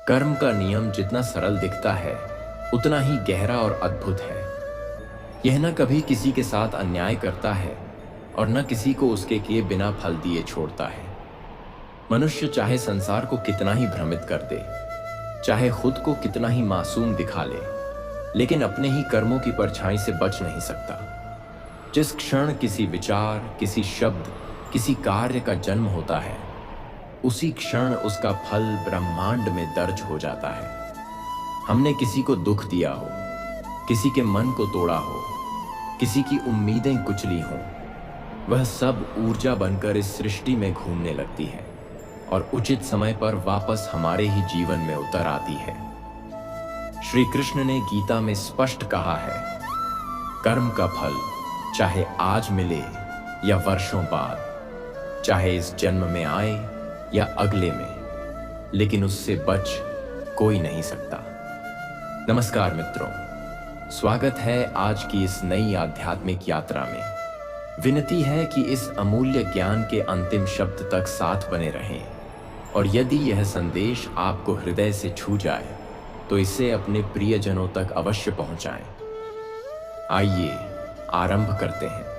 कर्म का नियम जितना सरल दिखता है उतना ही गहरा और अद्भुत है। यह न कभी किसी के साथ अन्याय करता है और न किसी को उसके किए बिना फल दिए छोड़ता है। मनुष्य चाहे संसार को कितना ही भ्रमित कर दे, चाहे खुद को कितना ही मासूम दिखा ले, लेकिन अपने ही कर्मों की परछाई से बच नहीं सकता। जिस क्षण किसी विचार, किसी शब्द, किसी कार्य का जन्म होता है, उसी क्षण उसका फल ब्रह्मांड में दर्ज हो जाता है। हमने किसी को दुख दिया हो, किसी के मन को तोड़ा हो, किसी की उम्मीदें कुचली हों, वह सब ऊर्जा बनकर इस सृष्टि में घूमने लगती है और उचित समय पर वापस हमारे ही जीवन में उतर आती है। श्री कृष्ण ने गीता में स्पष्ट कहा है, कर्म का फल चाहे आज मिले या वर्षों बाद, चाहे इस जन्म में आए या अगले में, लेकिन उससे बच कोई नहीं सकता। नमस्कार मित्रों, स्वागत है आज की इस नई आध्यात्मिक यात्रा में। विनती है कि इस अमूल्य ज्ञान के अंतिम शब्द तक साथ बने रहें, और यदि यह संदेश आपको हृदय से छू जाए तो इसे अपने प्रियजनों तक अवश्य पहुंचाएं। आइए आरंभ करते हैं।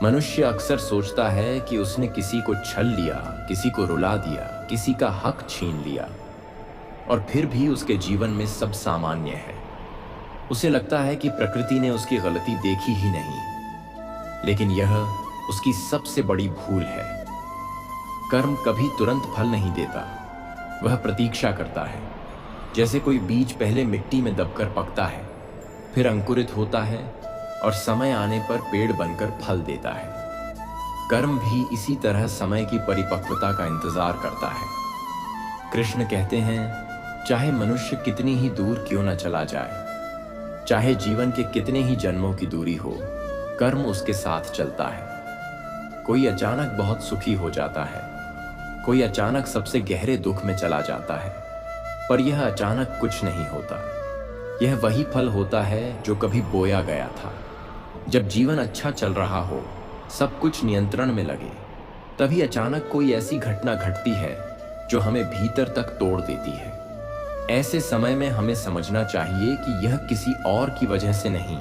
मनुष्य अक्सर सोचता है कि उसने किसी को छल लिया, किसी को रुला दिया, किसी का हक छीन लिया, और फिर भी उसके जीवन में सब सामान्य है। उसे लगता है कि प्रकृति ने उसकी गलती देखी ही नहीं, लेकिन यह उसकी सबसे बड़ी भूल है। कर्म कभी तुरंत फल नहीं देता, वह प्रतीक्षा करता है। जैसे कोई बीज पहले मिट्टी में दबकर पकता है, फिर अंकुरित होता है और समय आने पर पेड़ बनकर फल देता है। कर्म भी इसी तरह समय की परिपक्वता का इंतजार करता है। कृष्ण कहते हैं, चाहे मनुष्य कितनी ही दूर क्यों न चला जाए, चाहे जीवन के कितने ही जन्मों की दूरी हो, कर्म उसके साथ चलता है। कोई अचानक बहुत सुखी हो जाता है, कोई अचानक सबसे गहरे दुख में चला जाता है, पर यह अचानक कुछ नहीं होता। यह वही फल होता है जो कभी बोया गया था। जब जीवन अच्छा चल रहा हो, सब कुछ नियंत्रण में लगे, तभी अचानक कोई ऐसी घटना घटती है जो हमें भीतर तक तोड़ देती है। ऐसे समय में हमें समझना चाहिए कि यह किसी और की वजह से नहीं,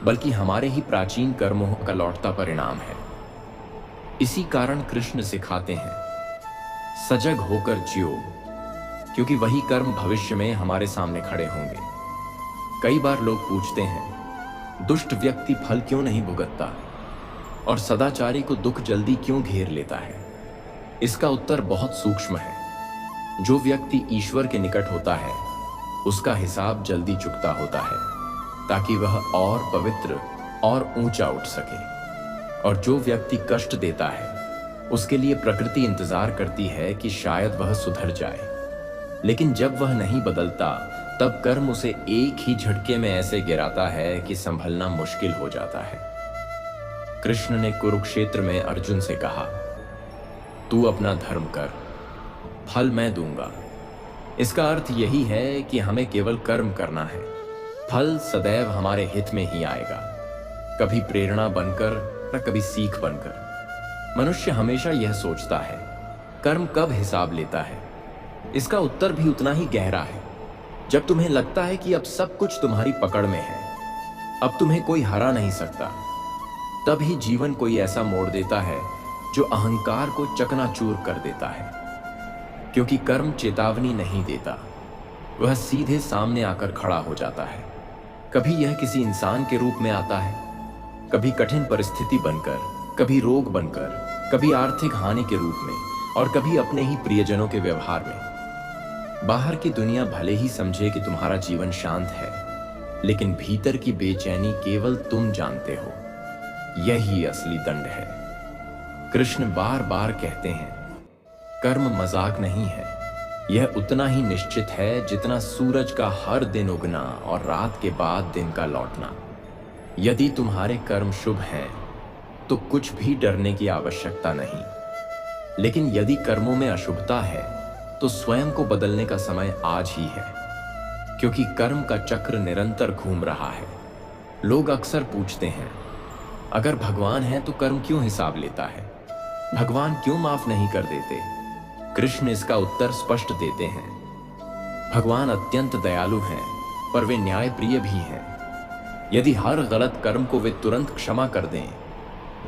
बल्कि हमारे ही प्राचीन कर्मों का लौटता परिणाम है। इसी कारण कृष्ण सिखाते हैं, सजग होकर जियो, क्योंकि वही कर्म भविष्य में हमारे सामने खड़े होंगे। कई बार लोग पूछते हैं, दुष्ट व्यक्ति फल क्यों नहीं भुगतता और सदाचारी को दुख जल्दी क्यों घेर लेता है? इसका उत्तर बहुत सूक्ष्म है। जो व्यक्ति ईश्वर के निकट होता है, उसका हिसाब जल्दी चुकता होता है, ताकि वह और पवित्र और ऊंचा उठ सके। और जो व्यक्ति कष्ट देता है, उसके लिए प्रकृति इंतजार करती है कि शायद वह सुधर जाए, लेकिन जब वह नहीं बदलता, तब कर्म उसे एक ही झटके में ऐसे गिराता है कि संभलना मुश्किल हो जाता है। कृष्ण ने कुरुक्षेत्र में अर्जुन से कहा, तू अपना धर्म कर, फल मैं दूंगा। इसका अर्थ यही है कि हमें केवल कर्म करना है, फल सदैव हमारे हित में ही आएगा, कभी प्रेरणा बनकर न कभी सीख बनकर। मनुष्य हमेशा यह सोचता है, कर्म कब हिसाब लेता है? इसका उत्तर भी उतना ही गहरा है। जब तुम्हें लगता है कि अब सब कुछ तुम्हारी पकड़ में है, अब तुम्हें कोई हरा नहीं सकता, तब ही जीवन कोई ऐसा मोड़ देता है जो अहंकार को चकनाचूर कर देता है। क्योंकि कर्म चेतावनी नहीं देता, वह सीधे सामने आकर खड़ा हो जाता है। कभी यह किसी इंसान के रूप में आता है, कभी कठिन परिस्थिति बनकर, कभी रोग बनकर, कभी आर्थिक हानि के रूप में, और कभी अपने ही प्रियजनों के व्यवहार में। बाहर की दुनिया भले ही समझे कि तुम्हारा जीवन शांत है, लेकिन भीतर की बेचैनी केवल तुम जानते हो। यही असली दंड है। कृष्ण बार बार कहते हैं, कर्म मजाक नहीं है। यह उतना ही निश्चित है जितना सूरज का हर दिन उगना और रात के बाद दिन का लौटना। यदि तुम्हारे कर्म शुभ हैं, तो कुछ भी डरने की आवश्यकता नहीं। लेकिन यदि कर्मों में अशुभता है, तो स्वयं को बदलने का समय आज ही है, क्योंकि कर्म का चक्र निरंतर घूम रहा है। लोग अक्सर पूछते हैं, अगर भगवान है तो कर्म क्यों हिसाब लेता है? भगवान क्यों माफ नहीं कर देते? कृष्ण इसका उत्तर स्पष्ट देते हैं, भगवान अत्यंत दयालु हैं, पर वे न्याय प्रिय भी हैं। यदि हर गलत कर्म को वे तुरंत क्षमा कर दें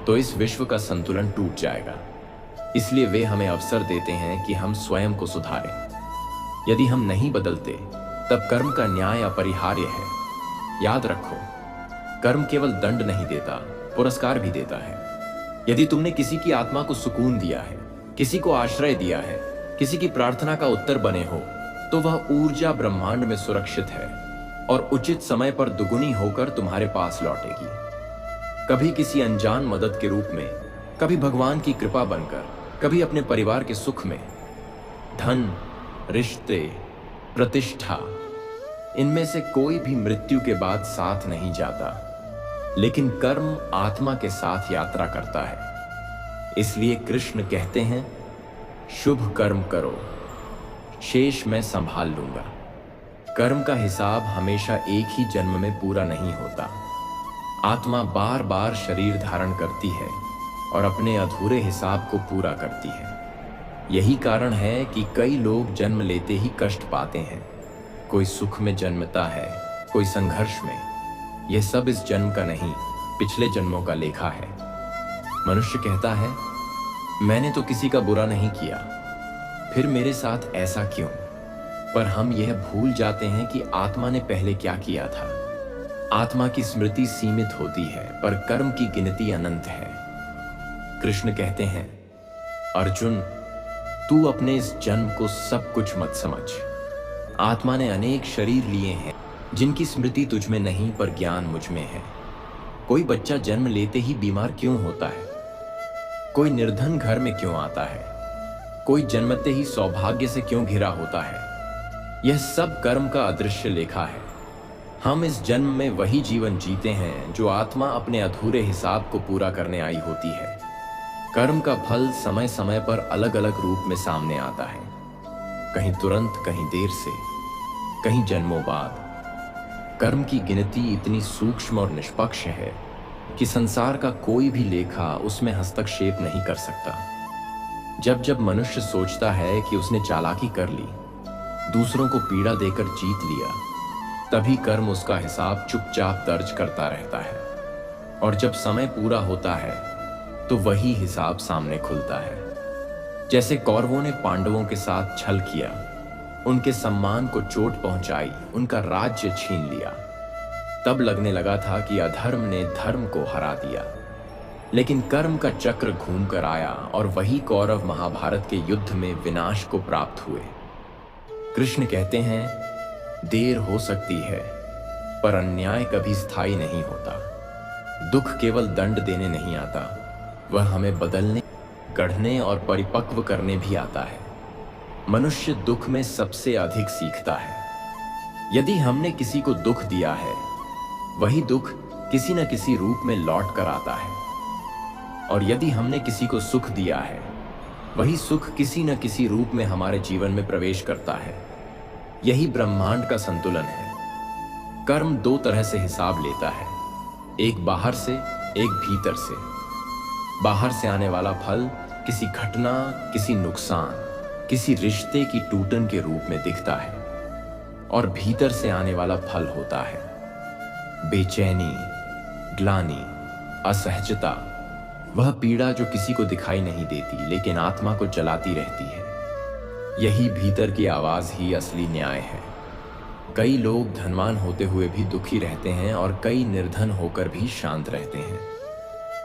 तो इस विश्व का संतुलन टूट जाएगा। इसलिए वे हमें अवसर देते हैं कि हम स्वयं को सुधारें। यदि हम नहीं बदलते तब कर्म का न्याय अपरिहार्य है। याद रखो, कर्म केवल दंड नहीं देता, पुरस्कार भी देता है। यदि तुमने किसी की आत्मा को सुकून दिया है, किसी को आश्रय दिया है, किसी की प्रार्थना का उत्तर बने हो, तो वह ऊर्जा ब्रह्मांड में सुरक्षित है और उचित समय पर दुगुनी होकर तुम्हारे पास लौटेगी। कभी किसी अनजान मदद के रूप में, कभी भगवान की कृपा बनकर, कभी अपने परिवार के सुख में। धन, रिश्ते, प्रतिष्ठा, इनमें से कोई भी मृत्यु के बाद साथ नहीं जाता, लेकिन कर्म आत्मा के साथ यात्रा करता है। इसलिए कृष्ण कहते हैं, शुभ कर्म करो, शेष मैं संभाल लूंगा। कर्म का हिसाब हमेशा एक ही जन्म में पूरा नहीं होता। आत्मा बार बार शरीर धारण करती है और अपने अधूरे हिसाब को पूरा करती है। यही कारण है कि कई लोग जन्म लेते ही कष्ट पाते हैं। कोई सुख में जन्मता है, कोई संघर्ष में। यह सब इस जन्म का नहीं, पिछले जन्मों का लेखा है। मनुष्य कहता है, मैंने तो किसी का बुरा नहीं किया, फिर मेरे साथ ऐसा क्यों? पर हम यह भूल जाते हैं कि आत्मा ने पहले क्या किया था। आत्मा की स्मृति सीमित होती है, पर कर्म की गिनती अनंत है। कृष्ण कहते हैं, अर्जुन, तू अपने इस जन्म को सब कुछ मत समझ। आत्मा ने अनेक शरीर लिए हैं, जिनकी स्मृति तुझ में नहीं, पर ज्ञान मुझ में है। कोई बच्चा जन्म लेते ही बीमार क्यों होता है? कोई निर्धन घर में क्यों आता है? कोई जन्मते ही सौभाग्य से क्यों घिरा होता है? यह सब कर्म का अदृश्य लेखा है। हम इस जन्म में वही जीवन जीते हैं जो आत्मा अपने अधूरे हिसाब को पूरा करने आई होती है। कर्म का फल समय समय पर अलग अलग रूप में सामने आता है, कहीं तुरंत, कहीं देर से, कहीं जन्मों बाद। कर्म की गिनती इतनी सूक्ष्म और निष्पक्ष है कि संसार का कोई भी लेखा उसमें हस्तक्षेप नहीं कर सकता। जब जब मनुष्य सोचता है कि उसने चालाकी कर ली, दूसरों को पीड़ा देकर जीत लिया, तभी कर्म उसका हिसाब चुपचाप दर्ज करता रहता है। और जब समय पूरा होता है तो वही हिसाब सामने खुलता है। जैसे कौरवों ने पांडवों के साथ छल किया, उनके सम्मान को चोट पहुंचाई, उनका राज्य छीन लिया। तब लगने लगा था कि अधर्म ने धर्म को हरा दिया। लेकिन कर्म का चक्र घूम कर आया और वही कौरव महाभारत के युद्ध में विनाश को प्राप्त हुए। कृष्ण कहते हैं, देर हो सकती है, पर अन्याय कभी स्थायी नहीं होता। दुख केवल दंड देने नहीं आता, वह हमें बदलने, गढ़ने और परिपक्व करने भी आता है। मनुष्य दुख में सबसे अधिक सीखता है। यदि हमने किसी को दुख दिया है, वही दुख किसी न किसी रूप में लौट कर आता है। और यदि हमने किसी को सुख दिया है, वही सुख किसी न किसी रूप में हमारे जीवन में प्रवेश करता है। यही ब्रह्मांड का संतुलन है। कर्म दो तरह से हिसाब लेता है, एक बाहर से, एक भीतर से। बाहर से आने वाला फल किसी घटना, किसी नुकसान, किसी रिश्ते की टूटन के रूप में दिखता है। और भीतर से आने वाला फल होता है बेचैनी, ग्लानि, असहजता, वह पीड़ा जो किसी को दिखाई नहीं देती लेकिन आत्मा को जलाती रहती है। यही भीतर की आवाज ही असली न्याय है। कई लोग धनवान होते हुए भी दुखी रहते हैं और कई निर्धन होकर भी शांत रहते हैं,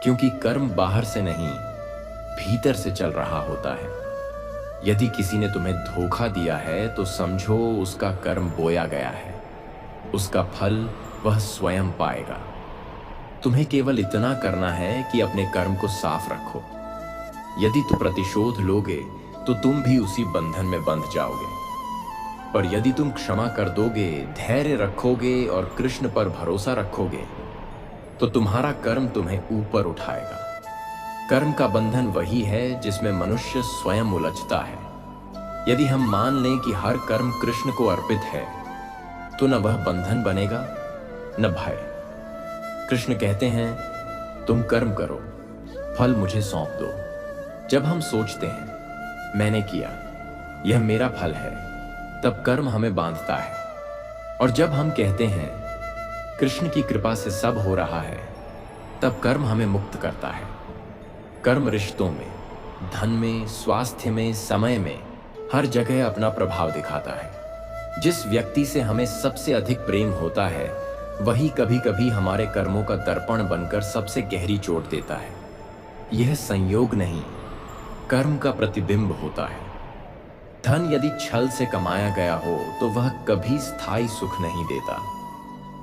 क्योंकि कर्म बाहर से नहीं, भीतर से चल रहा होता है। यदि किसी ने तुम्हें धोखा दिया है तो समझो उसका कर्म बोया गया है, उसका फल वह स्वयं पाएगा। तुम्हें केवल इतना करना है कि अपने कर्म को साफ रखो। यदि तुम प्रतिशोध लोगे तो तुम भी उसी बंधन में बंध जाओगे। पर यदि तुम क्षमा कर दोगे, धैर्य रखोगे और कृष्ण पर भरोसा रखोगे, तो तुम्हारा कर्म तुम्हें ऊपर उठाएगा। कर्म का बंधन वही है जिसमें मनुष्य स्वयं उलझता है। यदि हम मान लें कि हर कर्म कृष्ण को अर्पित है, तो न वह बंधन बनेगा न भय। कृष्ण कहते हैं, तुम कर्म करो, फल मुझे सौंप दो। जब हम सोचते हैं, मैंने किया, यह मेरा फल है, तब कर्म हमें बांधता है। और जब हम कहते हैं कृष्ण की कृपा से सब हो रहा है, तब कर्म हमें मुक्त करता है। कर्म रिश्तों में, धन में, स्वास्थ्य में, समय में, हर जगह अपना प्रभाव दिखाता है। जिस व्यक्ति से हमें सबसे अधिक प्रेम होता है, वही कभी कभी हमारे कर्मों का दर्पण बनकर सबसे गहरी चोट देता है। यह संयोग नहीं, कर्म का प्रतिबिंब होता है। धन यदि छल से कमाया गया हो तो वह कभी स्थायी सुख नहीं देता।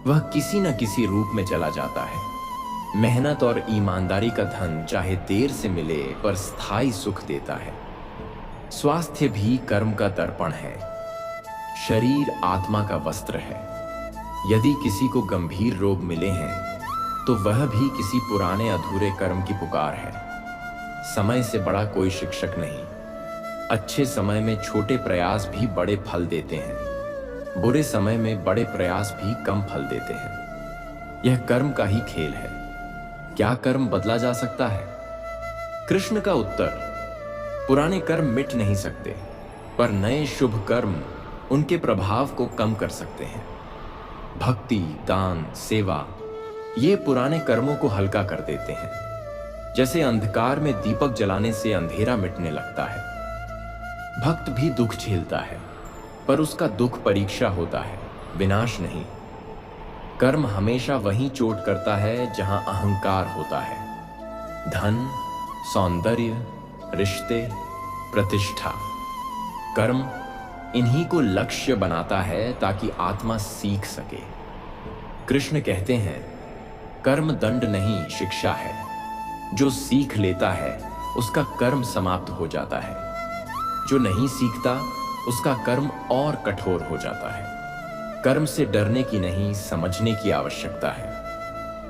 वह किसी न किसी रूप में चला जाता है। मेहनत और ईमानदारी का धन चाहे देर से मिले पर स्थायी सुख देता है। स्वास्थ्य भी कर्म का दर्पण है। शरीर आत्मा का वस्त्र है। यदि किसी को गंभीर रोग मिले हैं तो वह भी किसी पुराने अधूरे कर्म की पुकार है। समय से बड़ा कोई शिक्षक नहीं। अच्छे समय में छोटे प्रयास भी बड़े फल देते हैं। बुरे समय में बड़े प्रयास भी कम फल देते हैं। यह कर्म का ही खेल है। क्या कर्म बदला जा सकता है? कृष्ण का उत्तर, पुराने कर्म मिट नहीं सकते, पर नए शुभ कर्म उनके प्रभाव को कम कर सकते हैं। भक्ति, दान, सेवा ये पुराने कर्मों को हल्का कर देते हैं। जैसे अंधकार में दीपक जलाने से अंधेरा मिटने लगता है। भक्त भी दुख झेलता है, पर उसका दुख परीक्षा होता है, विनाश नहीं। कर्म हमेशा वहीं चोट करता है जहां अहंकार होता है। धन, सौंदर्य, रिश्ते, प्रतिष्ठा, कर्म इन्हीं को लक्ष्य बनाता है ताकि आत्मा सीख सके। कृष्ण कहते हैं, कर्म दंड नहीं, शिक्षा है। जो सीख लेता है उसका कर्म समाप्त हो जाता है। जो नहीं सीखता उसका कर्म और कठोर हो जाता है। कर्म से डरने की नहीं, समझने की आवश्यकता है।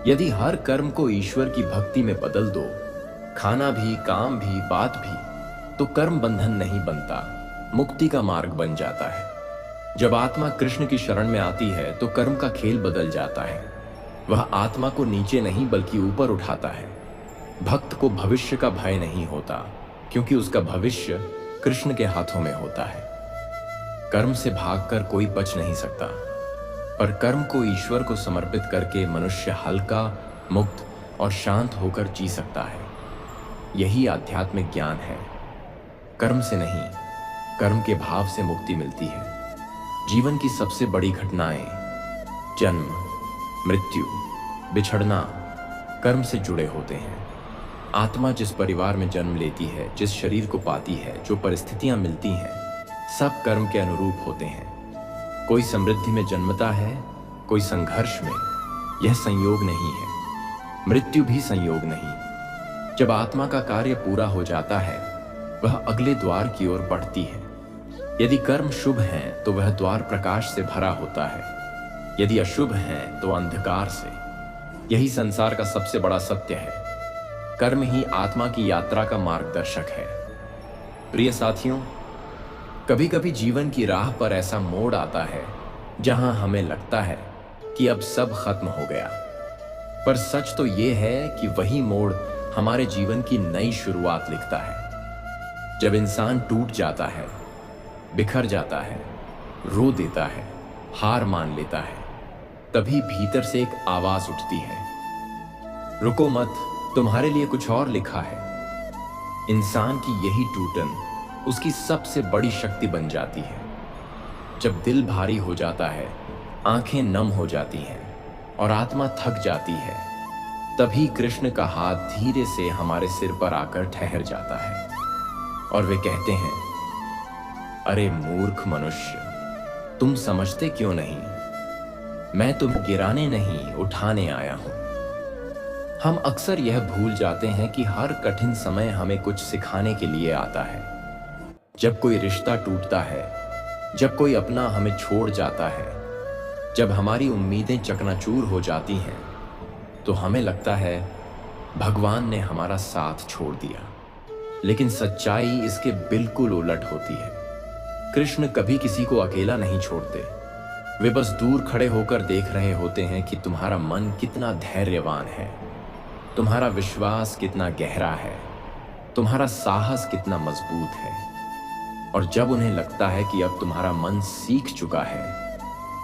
यदि हर कर्म को ईश्वर की भक्ति में बदल दो, खाना भी, काम भी, बात भी, तो कर्म बंधन नहीं बनता, मुक्ति का मार्ग बन जाता है। जब आत्मा कृष्ण की शरण में आती है तो कर्म का खेल बदल जाता है। वह आत्मा को नीचे नहीं बल्कि ऊपर उठाता है। भक्त को भविष्य का भय नहीं होता, क्योंकि उसका भविष्य कृष्ण के हाथों में होता है। कर्म से भागकर कोई बच नहीं सकता, पर कर्म को ईश्वर को समर्पित करके मनुष्य हल्का, मुक्त और शांत होकर जी सकता है। यही आध्यात्मिक ज्ञान है। कर्म से नहीं, कर्म के भाव से मुक्ति मिलती है। जीवन की सबसे बड़ी घटनाएं, जन्म, मृत्यु, बिछड़ना, कर्म से जुड़े होते हैं। आत्मा जिस परिवार में जन्म लेती है, जिस शरीर को पाती है, जो परिस्थितियां मिलती हैं, सब कर्म के अनुरूप होते हैं। कोई समृद्धि में जन्मता है, कोई संघर्ष में। यह संयोग नहीं है। मृत्यु भी संयोग नहीं। जब आत्मा का कार्य पूरा हो जाता है, वह अगले द्वार की ओर बढ़ती है। यदि कर्म शुभ हैं तो वह द्वार प्रकाश से भरा होता है। यदि अशुभ हैं तो अंधकार से। यही संसार का सबसे बड़ा सत्य है। कर्म ही आत्मा की यात्रा का मार्गदर्शक है। प्रिय साथियों, कभी कभी जीवन की राह पर ऐसा मोड़ आता है जहां हमें लगता है कि अब सब खत्म हो गया, पर सच तो यह है कि वही मोड़ हमारे जीवन की नई शुरुआत लिखता है। जब इंसान टूट जाता है, बिखर जाता है, रो देता है, हार मान लेता है, तभी भीतर से एक आवाज उठती है, रुको मत, तुम्हारे लिए कुछ और लिखा है। इंसान की यही टूटन उसकी सबसे बड़ी शक्ति बन जाती है। जब दिल भारी हो जाता है, आंखें नम हो जाती हैं और आत्मा थक जाती है, तभी कृष्ण का हाथ धीरे से हमारे सिर पर आकर ठहर जाता है और वे कहते हैं, अरे मूर्ख मनुष्य, तुम समझते क्यों नहीं? मैं तुम्हें गिराने नहीं, उठाने आया हूं। हम अक्सर यह भूल जाते हैं कि हर कठिन समय हमें कुछ सिखाने के लिए आता है। जब कोई रिश्ता टूटता है, जब कोई अपना हमें छोड़ जाता है, जब हमारी उम्मीदें चकनाचूर हो जाती हैं, तो हमें लगता है भगवान ने हमारा साथ छोड़ दिया। लेकिन सच्चाई इसके बिल्कुल उलट होती है। कृष्ण कभी किसी को अकेला नहीं छोड़ते। वे बस दूर खड़े होकर देख रहे होते हैं कि तुम्हारा मन कितना धैर्यवान है, तुम्हारा विश्वास कितना गहरा है, तुम्हारा साहस कितना मजबूत है। और जब उन्हें लगता है कि अब तुम्हारा मन सीख चुका है,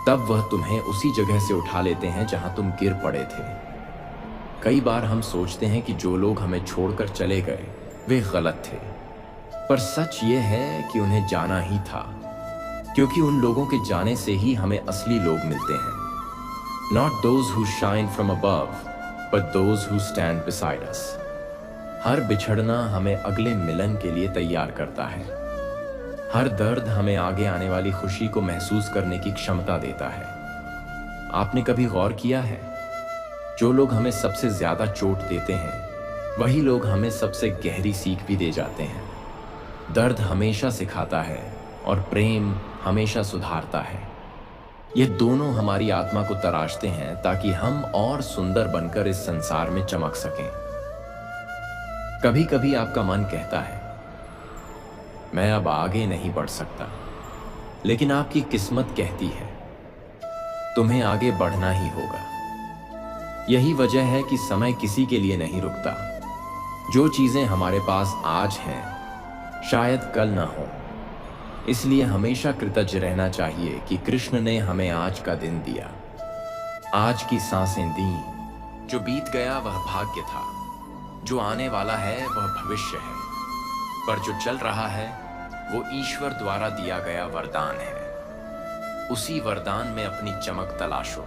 तब वह तुम्हें उसी जगह से उठा लेते हैं जहां तुम गिर पड़े थे। कई बार हम सोचते हैं कि जो लोग हमें छोड़कर चले गए वे गलत थे, पर सच ये है कि उन्हें जाना ही था, क्योंकि उन लोगों के जाने से ही हमें असली लोग मिलते हैं। Not those who shine from above, but those who stand beside us. हर बिछड़ना हमें अगले मिलन के लिए तैयार करता है। हर दर्द हमें आगे आने वाली खुशी को महसूस करने की क्षमता देता है। आपने कभी गौर किया है, जो लोग हमें सबसे ज्यादा चोट देते हैं वही लोग हमें सबसे गहरी सीख भी दे जाते हैं। दर्द हमेशा सिखाता है और प्रेम हमेशा सुधारता है। ये दोनों हमारी आत्मा को तराशते हैं ताकि हम और सुंदर बनकर इस संसार में चमक सकें। कभी कभी आपका मन कहता है, मैं अब आगे नहीं बढ़ सकता, लेकिन आपकी किस्मत कहती है, तुम्हें आगे बढ़ना ही होगा। यही वजह है कि समय किसी के लिए नहीं रुकता। जो चीजें हमारे पास आज हैं शायद कल ना हो, इसलिए हमेशा कृतज्ञ रहना चाहिए कि कृष्ण ने हमें आज का दिन दिया, आज की सांसें दी। जो बीत गया वह भाग्य था, जो आने वाला है वह भविष्य है, पर जो चल रहा है वो ईश्वर द्वारा दिया गया वरदान है। उसी वरदान में अपनी चमक तलाशो।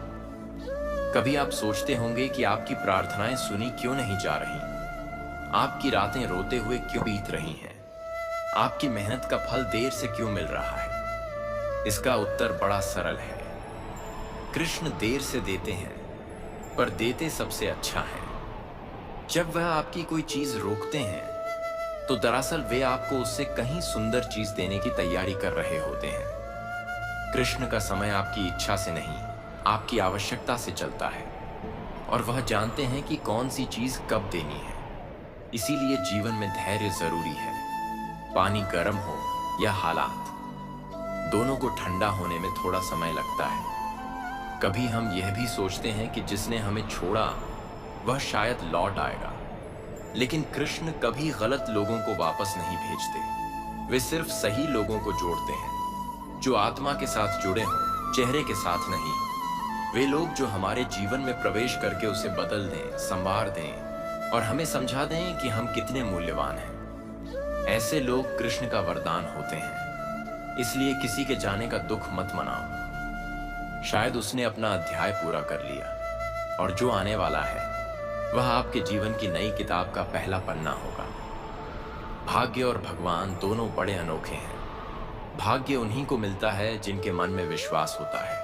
कभी आप सोचते होंगे कि आपकी प्रार्थनाएं सुनी क्यों नहीं जा रही, आपकी रातें रोते हुए क्यों बीत रही हैं, आपकी मेहनत का फल देर से क्यों मिल रहा है। इसका उत्तर बड़ा सरल है। कृष्ण देर से देते हैं, पर देते सबसे अच्छा है। जब वह आपकी कोई चीज रोकते हैं तो दरअसल वे आपको उससे कहीं सुंदर चीज देने की तैयारी कर रहे होते हैं। कृष्ण का समय आपकी इच्छा से नहीं, आपकी आवश्यकता से चलता है, और वह जानते हैं कि कौन सी चीज कब देनी है। इसीलिए जीवन में धैर्य जरूरी है। पानी गर्म हो या हालात, दोनों को ठंडा होने में थोड़ा समय लगता है। कभी हम यह भी सोचते हैं कि जिसने हमें छोड़ा वह शायद लौट आएगा, लेकिन कृष्ण कभी गलत लोगों को वापस नहीं भेजते। वे सिर्फ सही लोगों को जोड़ते हैं, जो आत्मा के साथ जुड़े हों, चेहरे के साथ नहीं। वे लोग जो हमारे जीवन में प्रवेश करके उसे बदल दें, संवार दें और हमें समझा दें कि हम कितने मूल्यवान हैं। ऐसे लोग कृष्ण का वरदान होते हैं। इसलिए किसी के जाने का दुख मत मनाओ। शायद उसने अपना अध्याय पूरा कर लिया, और जो आने वाला है वह आपके जीवन की नई किताब का पहला पन्ना होगा। भाग्य और भगवान दोनों बड़े अनोखे हैं। भाग्य उन्हीं को मिलता है जिनके मन में विश्वास होता है,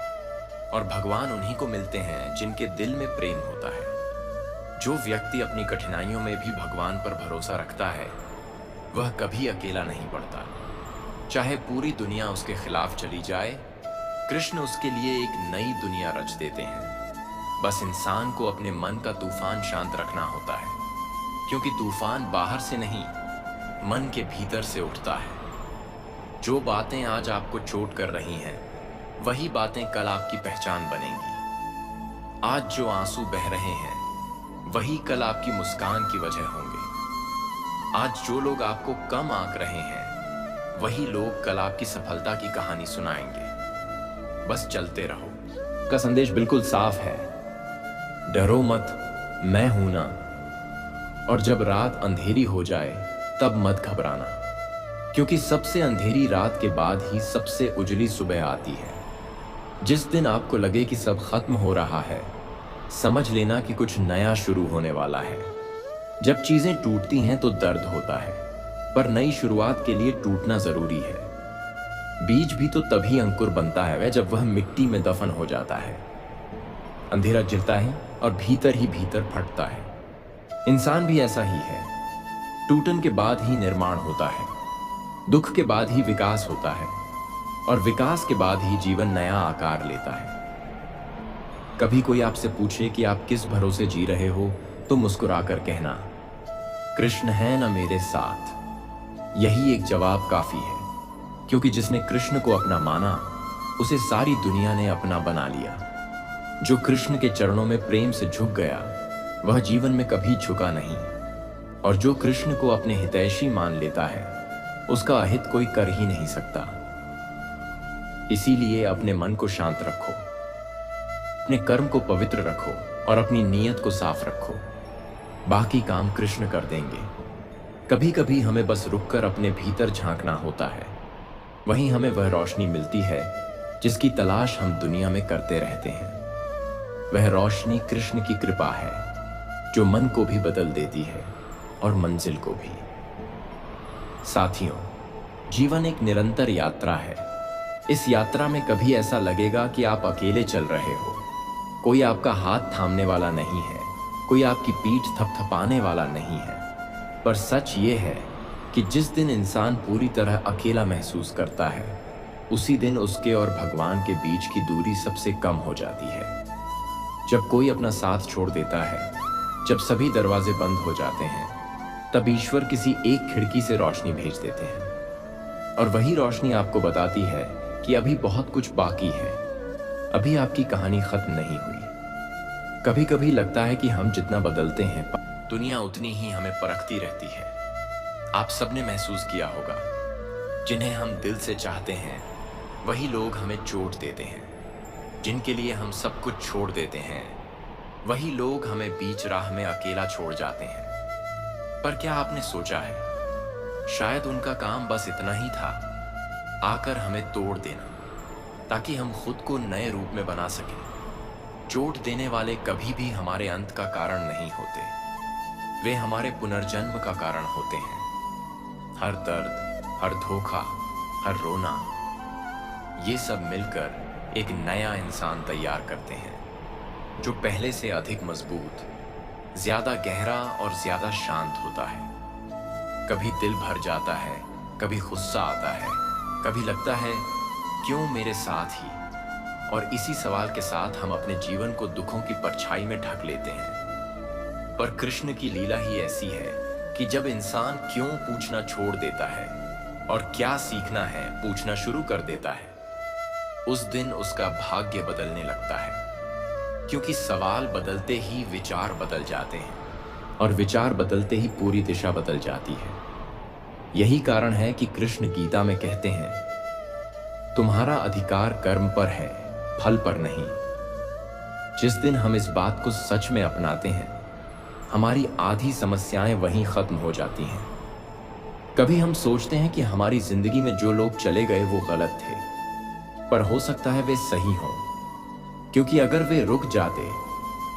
और भगवान उन्हीं को मिलते हैं जिनके दिल में प्रेम होता है। जो व्यक्ति अपनी कठिनाइयों में भी भगवान पर भरोसा रखता है वह कभी अकेला नहीं पड़ता। चाहे पूरी दुनिया उसके खिलाफ चली जाए, कृष्ण उसके लिए एक नई दुनिया रच देते हैं। बस इंसान को अपने मन का तूफान शांत रखना होता है, क्योंकि तूफान बाहर से नहीं, मन के भीतर से उठता है। जो बातें आज आपको चोट कर रही हैं वही बातें कल आपकी पहचान बनेंगी। आज जो आंसू बह रहे हैं वही कल आपकी मुस्कान की वजह होंगे। आज जो लोग आपको कम आंक रहे हैं वही लोग कल आपकी सफलता की कहानी सुनाएंगे। बस चलते रहो। का संदेश बिल्कुल साफ है, डरो मत, मैं हूं ना। और जब रात अंधेरी हो जाए तब मत घबराना, क्योंकि सबसे अंधेरी रात के बाद ही सबसे उजली सुबह आती है। जिस दिन आपको लगे कि सब खत्म हो रहा है, समझ लेना कि कुछ नया शुरू होने वाला है। जब चीजें टूटती हैं तो दर्द होता है, पर नई शुरुआत के लिए टूटना जरूरी है। बीज भी तो तभी अंकुर बनता है जब वह मिट्टी में दफन हो जाता है। अंधेरा जलता है और भीतर ही भीतर फटता है। इंसान भी ऐसा ही है। टूटन के बाद ही निर्माण होता है, दुख के बाद ही विकास होता है, और विकास के बाद ही जीवन नया आकार लेता है। कभी कोई आपसे पूछे कि आप किस भरोसे जी रहे हो, तो मुस्कुराकर कहना, कृष्ण है ना मेरे साथ। यही एक जवाब काफी है, क्योंकि जिसने कृष्ण को अपना माना उसे सारी दुनिया ने अपना बना लिया। जो कृष्ण के चरणों में प्रेम से झुक गया वह जीवन में कभी झुका नहीं, और जो कृष्ण को अपने हितैषी मान लेता है उसका अहित कोई कर ही नहीं सकता। इसीलिए अपने मन को शांत रखो, अपने कर्म को पवित्र रखो और अपनी नीयत को साफ रखो। बाकी काम कृष्ण कर देंगे। कभी कभी हमें बस रुककर अपने भीतर झांकना होता है। वहीं हमें वह रोशनी मिलती है जिसकी तलाश हम दुनिया में करते रहते हैं। वह रोशनी कृष्ण की कृपा है जो मन को भी बदल देती है और मंजिल को भी। साथियों, जीवन एक निरंतर यात्रा है। इस यात्रा में कभी ऐसा लगेगा कि आप अकेले चल रहे हो। कोई आपका हाथ थामने वाला नहीं है, कोई आपकी पीठ थपथपाने वाला नहीं है। पर सच ये है कि जिस दिन इंसान पूरी तरह अकेला महसूस करता है, उसी दिन उसके और भगवान के बीच की दूरी सबसे कम हो जाती है। जब कोई अपना साथ छोड़ देता है, जब सभी दरवाजे बंद हो जाते हैं, तब ईश्वर किसी एक खिड़की से रोशनी भेज देते हैं। और वही रोशनी आपको बताती है कि अभी बहुत कुछ बाकी है, अभी आपकी कहानी खत्म नहीं हुई। कभी कभी लगता है कि हम जितना बदलते हैं, दुनिया उतनी ही हमें परखती रहती है। आप सबने महसूस किया होगा, जिन्हें हम दिल से चाहते हैं वही लोग हमें चोट देते हैं। जिनके लिए हम सब कुछ छोड़ देते हैं, वही लोग हमें बीच राह में अकेला छोड़ जाते हैं। पर क्या आपने सोचा है, शायद उनका काम बस इतना ही था, आकर हमें तोड़ देना, ताकि हम खुद को नए रूप में बना सकें। चोट देने वाले कभी भी हमारे अंत का कारण नहीं होते, वे हमारे पुनर्जन्म का कारण होते हैं। हर दर्द, हर धोखा, हर रोना, ये सब मिलकर एक नया इंसान तैयार करते हैं, जो पहले से अधिक मजबूत, ज्यादा गहरा और ज्यादा शांत होता है। कभी दिल भर जाता है, कभी गुस्सा आता है, कभी लगता है क्यों मेरे साथ ही। और इसी सवाल के साथ हम अपने जीवन को दुखों की परछाई में ढक लेते हैं। पर कृष्ण की लीला ही ऐसी है कि जब इंसान क्यों पूछना छोड़ देता है और क्या सीखना है पूछना शुरू कर देता है, उस दिन उसका भाग्य बदलने लगता है। क्योंकि सवाल बदलते ही विचार बदल जाते हैं, और विचार बदलते ही पूरी दिशा बदल जाती है। यही कारण है कि कृष्ण गीता में कहते हैं, तुम्हारा अधिकार कर्म पर है, फल पर नहीं। जिस दिन हम इस बात को सच में अपनाते हैं, हमारी आधी समस्याएं वहीं खत्म हो जाती हैं। कभी हम सोचते हैं कि हमारी जिंदगी में जो लोग चले गए वो गलत थे, पर हो सकता है वे सही हों। क्योंकि अगर वे रुक जाते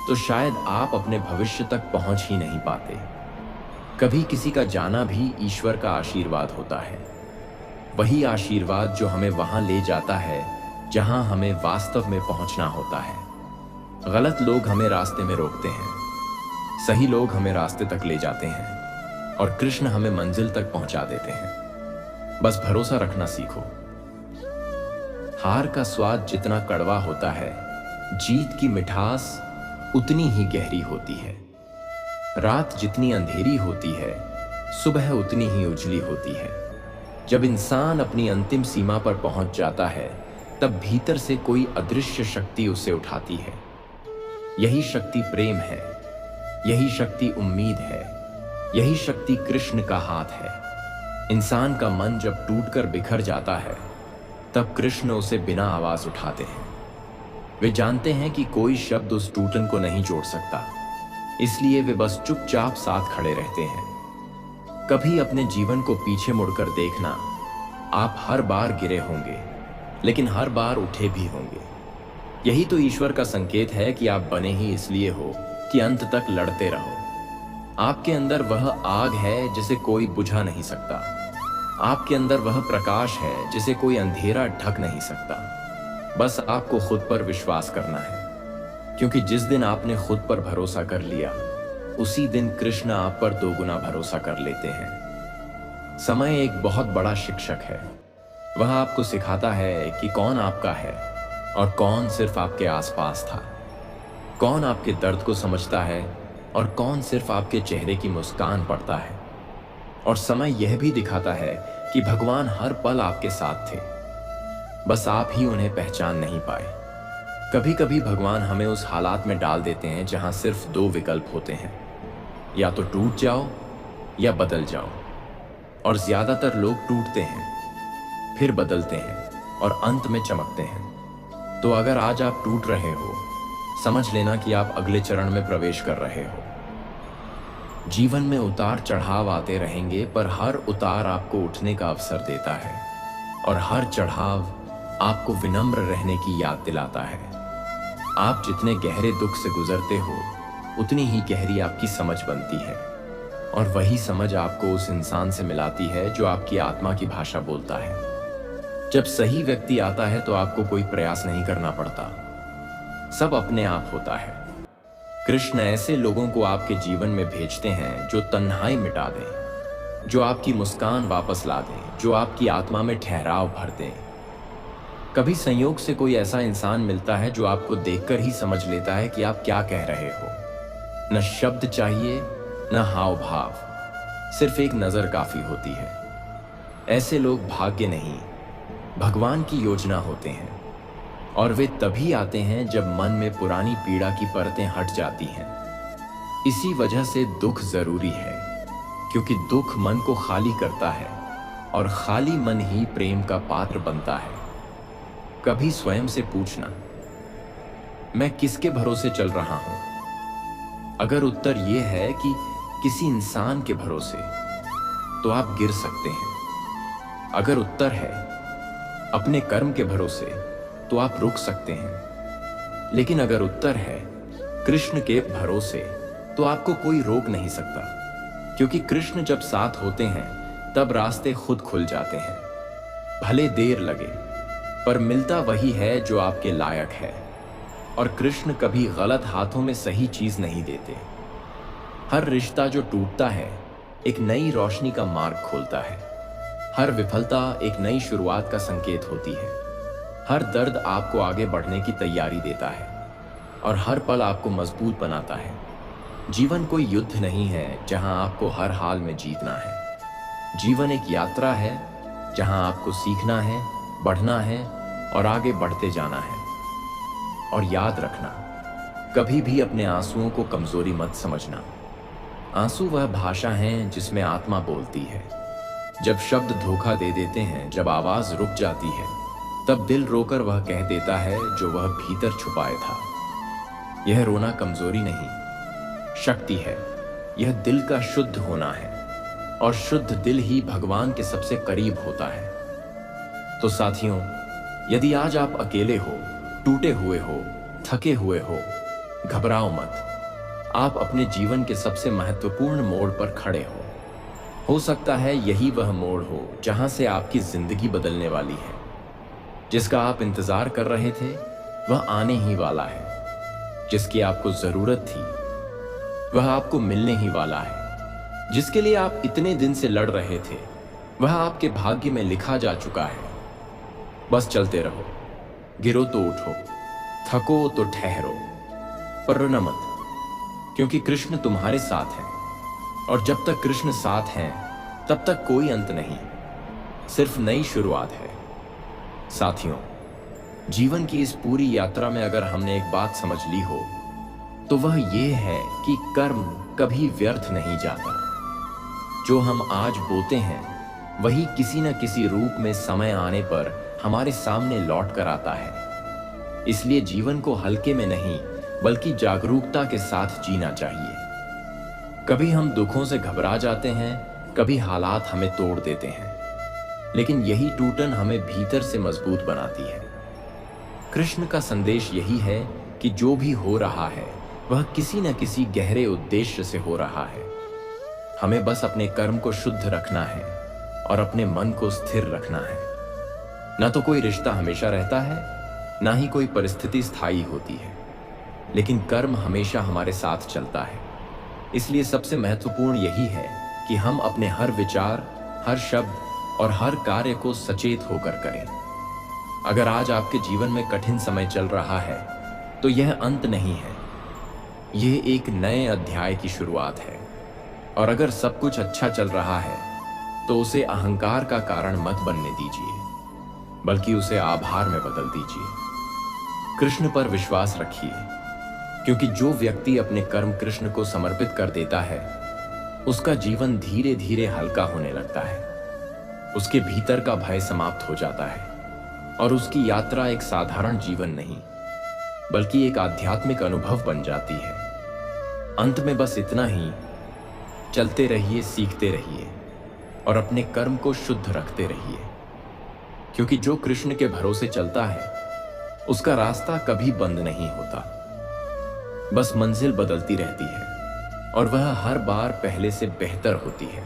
तो शायद आप अपने भविष्य तक पहुंच ही नहीं पाते। कभी किसी का जाना भी ईश्वर का आशीर्वाद होता है, वही आशीर्वाद जो हमें वहां ले जाता है जहां हमें वास्तव में पहुंचना होता है। गलत लोग हमें रास्ते में रोकते हैं, सही लोग हमें रास्ते तक ले जाते हैं, और कृष्ण हमें मंजिल तक पहुंचा देते हैं। बस भरोसा रखना सीखो। हार का स्वाद जितना कड़वा होता है, जीत की मिठास उतनी ही गहरी होती है। रात जितनी अंधेरी होती है, सुबह उतनी ही उजली होती है। जब इंसान अपनी अंतिम सीमा पर पहुंच जाता है, तब भीतर से कोई अदृश्य शक्ति उसे उठाती है। यही शक्ति प्रेम है, यही शक्ति उम्मीद है, यही शक्ति कृष्ण का हाथ है। इंसान का मन जब टूटकर बिखर जाता है, तब कृष्ण उसे बिना आवाज उठाते हैं। वे जानते हैं कि कोई शब्द उस टूटन को नहीं जोड़ सकता, इसलिए वे बस चुपचाप साथ खड़े रहते हैं। कभी अपने जीवन को पीछे मुड़कर देखना, आप हर बार गिरे होंगे, लेकिन हर बार उठे भी होंगे। यही तो ईश्वर का संकेत है कि आप बने ही इसलिए हो कि अंत तक लड़ते रहो। आपके अंदर वह आग है जिसे कोई बुझा नहीं सकता। आपके अंदर वह प्रकाश है जिसे कोई अंधेरा ढक नहीं सकता। बस आपको खुद पर विश्वास करना है, क्योंकि जिस दिन आपने खुद पर भरोसा कर लिया, उसी दिन कृष्ण आप पर दोगुना भरोसा कर लेते हैं। समय एक बहुत बड़ा शिक्षक है। वह आपको सिखाता है कि कौन आपका है और कौन सिर्फ आपके आसपास था, कौन आपके दर्द को समझता है और कौन सिर्फ आपके चेहरे की मुस्कान पड़ता है। और समय यह भी दिखाता है कि भगवान हर पल आपके साथ थे, बस आप ही उन्हें पहचान नहीं पाए। कभी कभी भगवान हमें उस हालात में डाल देते हैं जहां सिर्फ दो विकल्प होते हैं, या तो टूट जाओ या बदल जाओ। और ज्यादातर लोग टूटते हैं, फिर बदलते हैं और अंत में चमकते हैं। तो अगर आज आप टूट रहे हो, समझ लेना कि आप अगले चरण में प्रवेश कर रहे हो। जीवन में उतार चढ़ाव आते रहेंगे, पर हर उतार आपको उठने का अवसर देता है और हर चढ़ाव आपको विनम्र रहने की याद दिलाता है। आप जितने गहरे दुख से गुजरते हो, उतनी ही गहरी आपकी समझ बनती है, और वही समझ आपको उस इंसान से मिलाती है जो आपकी आत्मा की भाषा बोलता है। जब सही व्यक्ति आता है तो आपको कोई प्रयास नहीं करना पड़ता, सब अपने आप होता है। कृष्ण ऐसे लोगों को आपके जीवन में भेजते हैं जो तन्हाई मिटा दें, जो आपकी मुस्कान वापस ला दें, जो आपकी आत्मा में ठहराव भर दें। कभी संयोग से कोई ऐसा इंसान मिलता है जो आपको देखकर ही समझ लेता है कि आप क्या कह रहे हो। न शब्द चाहिए, न हाव भाव, सिर्फ एक नजर काफी होती है। ऐसे लोग भाग्य नहीं, भगवान की योजना होते हैं, और वे तभी आते हैं जब मन में पुरानी पीड़ा की परतें हट जाती हैं। इसी वजह से दुख जरूरी है, क्योंकि दुख मन को खाली करता है, और खाली मन ही प्रेम का पात्र बनता है। कभी स्वयं से पूछना, मैं किसके भरोसे चल रहा हूं? अगर उत्तर यह है कि किसी इंसान के भरोसे, तो आप गिर सकते हैं। अगर उत्तर है अपने कर्म के भरोसे, तो आप रुक सकते हैं। लेकिन अगर उत्तर है कृष्ण के भरोसे, तो आपको कोई रोक नहीं सकता, क्योंकि कृष्ण जब साथ होते हैं तब रास्ते खुद खुल जाते हैं। भले देर लगे, पर मिलता वही है जो आपके लायक है, और कृष्ण कभी गलत हाथों में सही चीज नहीं देते। हर रिश्ता जो टूटता है एक नई रोशनी का मार्ग खोलता है। हर विफलता एक नई शुरुआत का संकेत होती है। हर दर्द आपको आगे बढ़ने की तैयारी देता है, और हर पल आपको मजबूत बनाता है। जीवन कोई युद्ध नहीं है जहां आपको हर हाल में जीतना है। जीवन एक यात्रा है जहां आपको सीखना है, बढ़ना है और आगे बढ़ते जाना है। और याद रखना, कभी भी अपने आंसुओं को कमजोरी मत समझना। आंसू वह भाषा है जिसमें आत्मा बोलती है। जब शब्द धोखा दे देते हैं, जब आवाज रुक जाती है, तब दिल रोकर वह कह देता है जो वह भीतर छुपाए था। यह रोना कमजोरी नहीं, शक्ति है। यह दिल का शुद्ध होना है, और शुद्ध दिल ही भगवान के सबसे करीब होता है। तो साथियों, यदि आज आप अकेले हो, टूटे हुए हो, थके हुए हो, घबराओ मत। आप अपने जीवन के सबसे महत्वपूर्ण मोड़ पर खड़े हो सकता है यही वह मोड़ हो जहां से आपकी जिंदगी बदलने वाली है। जिसका आप इंतजार कर रहे थे वह आने ही वाला है। जिसकी आपको जरूरत थी वह आपको मिलने ही वाला है। जिसके लिए आप इतने दिन से लड़ रहे थे वह आपके भाग्य में लिखा जा चुका है। बस चलते रहो, गिरो तो उठो, थको तो ठहरो, पर रोना मत, क्योंकि कृष्ण तुम्हारे साथ है। और जब तक कृष्ण साथ हैं, तब तक कोई अंत नहीं, सिर्फ नई शुरुआत है। साथियों, जीवन की इस पूरी यात्रा में अगर हमने एक बात समझ ली हो, तो वह यह है कि कर्म कभी व्यर्थ नहीं जाता। जो हम आज बोते हैं वही किसी न किसी रूप में समय आने पर हमारे सामने लौट कर आता है। इसलिए जीवन को हल्के में नहीं, बल्कि जागरूकता के साथ जीना चाहिए। कभी हम दुखों से घबरा जाते हैं, कभी हालात हमें तोड़ देते हैं, लेकिन यही टूटन हमें भीतर से मजबूत बनाती है। कृष्ण का संदेश यही है कि जो भी हो रहा है वह किसी न किसी गहरे उद्देश्य से हो रहा है। हमें बस अपने कर्म को शुद्ध रखना है और अपने मन को स्थिर रखना है। ना तो कोई रिश्ता हमेशा रहता है, ना ही कोई परिस्थिति स्थायी होती है, लेकिन कर्म हमेशा हमारे साथ चलता है। इसलिए सबसे महत्वपूर्ण यही है कि हम अपने हर विचार, हर शब्द और हर कार्य को सचेत होकर करें। अगर आज आपके जीवन में कठिन समय चल रहा है, तो यह अंत नहीं है, यह एक नए अध्याय की शुरुआत है। और अगर सब कुछ अच्छा चल रहा है, तो उसे अहंकार का कारण मत बनने दीजिए, बल्कि उसे आभार में बदल दीजिए। कृष्ण पर विश्वास रखिए, क्योंकि जो व्यक्ति अपने कर्म कृष्ण को समर्पित कर देता है, उसका जीवन धीरे धीरे हल्का होने लगता है। उसके भीतर का भय समाप्त हो जाता है और उसकी यात्रा एक साधारण जीवन नहीं बल्कि एक आध्यात्मिक अनुभव बन जाती है। अंत में बस इतना ही, चलते रहिए, सीखते रहिए और अपने कर्म को शुद्ध रखते रहिए, क्योंकि जो कृष्ण के भरोसे चलता है उसका रास्ता कभी बंद नहीं होता, बस मंजिल बदलती रहती है और वह हर बार पहले से बेहतर होती है।